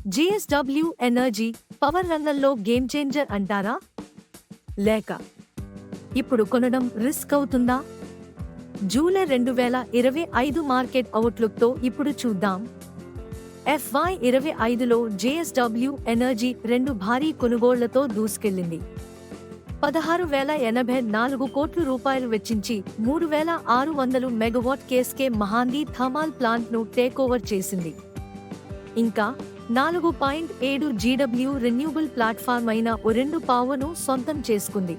JSW energy power రంగంలో game changer అంటారా? లేక ఇప్పుడు కొనడం రిస్క్ అవుతుందా? జూలై 2025 మార్కెట్ అవుట్లుక్తో ఇప్పుడు చూద్దాం. FY25లో జేఎస్డబ్ల్యూ ఎనర్జీ 2 భారీ కొనుగోళ్లతో దూసుకెళ్లింది. 16,084 కోట్ల రూపాయలు వెచ్చించి 3,600 మెగావాట్ కేస్కే మహాందీ థర్మల్ ప్లాంట్ను టేకోవర్ చేసింది. ఇంకా 4.7 జీడబ్ల్యూ రెన్యూబుల్ ప్లాట్ఫామ్ అయిన ఒరెండు పావును సొంతం చేసుకుంది.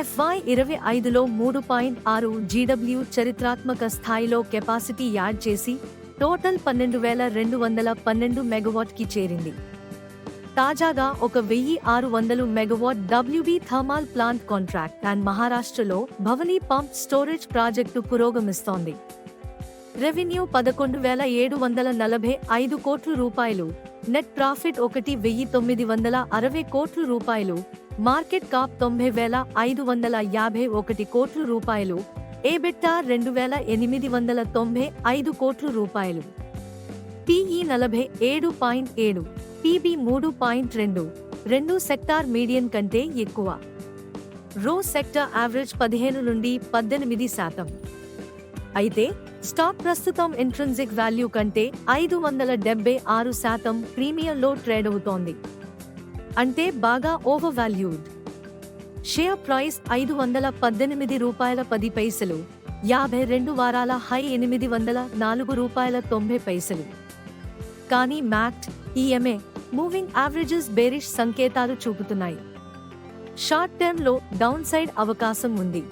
FY25లో 3.6 జీడబ్ల్యూ చరిత్రాత్మక స్థాయిలో కెపాసిటీ యాడ్ చేసి టోటల్ 12,212 మెగావాట్కి చేరింది. తాజాగా 1,600 megawatt WB thermal plant contract and మహారాష్ట్రలో Bhavani pump storage project పురోగమిస్తోంది. Revenue 11,745 కోట్ల రూపాయలు, నెట్ ప్రాఫిట్ 1,960 కోట్ల రూపాయలు, మార్కెట్ కాప్ 90,551 కోట్ల రూపాయలు, EBITDA 2,895 కోట్ల రూపాయలు, PE 47.7, PB 3.2, రెండు సెక్టార్ మీడియన్ కంటే ఎక్కువ. రో సెక్టర్ యావరేజ్ 15 నుండి 18%. అయితే స్టాక్ ప్రస్తుతం ఇంట్రిన్సిక్ వాల్యూ కంటే 576% ప్రీమియంలో ట్రేడ్ అవుతోంది. అంటే బాగా ఓవర్ వాల్యూడ్. షేర్ ప్రైస్ ₹518.10, 52 వారాల హై ₹804.90. కానీ మ్యాక్ట్, EMA మూవింగ్ యావరేజెస్ బేరిష్ సంకేతాలు చూపుతున్నాయి. షార్ట్ టర్మ్ లో డౌన్ సైడ్ అవకాశం ఉంది.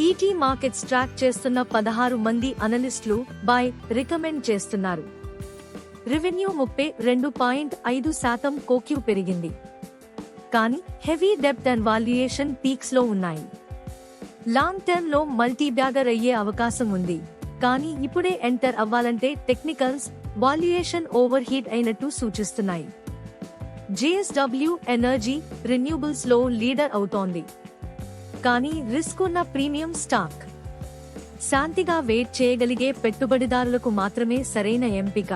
ఈటీ మార్కెట్స్ ట్రాక్ చేస్తున్న 16 మంది అనలిస్టులు బై రికమెండ్ చేస్తున్నారు. రెవెన్యూ 32.5% కోక్యూ పెరిగింది. కానీ హెవీ డెప్ట్ అండ్ వాల్యుయేషన్ పీక్స్ లో ఉన్నాయి. లాంగ్ టర్మ్ లో మల్టీ బ్యాగర్ అయ్యే అవకాశం ఉంది. కానీ ఇప్పుడే ఎంటర్ అవ్వాలంటే టెక్నికల్స్, వాల్యుయేషన్ ఓవర్ హీట్ అయినట్టు సూచిస్తున్నాయి. జేఎస్డబ్ల్యూ ఎనర్జీ రెన్యూబుల్స్ లో లీడర్ అవుతోంది. కానీ రిస్క్ ఉన్న ప్రీమియం స్టాక్. శాంతిగా వెయిట్ చేయగలిగే పెట్టుబడిదారులకు మాత్రమే సరైన ఎంపిక.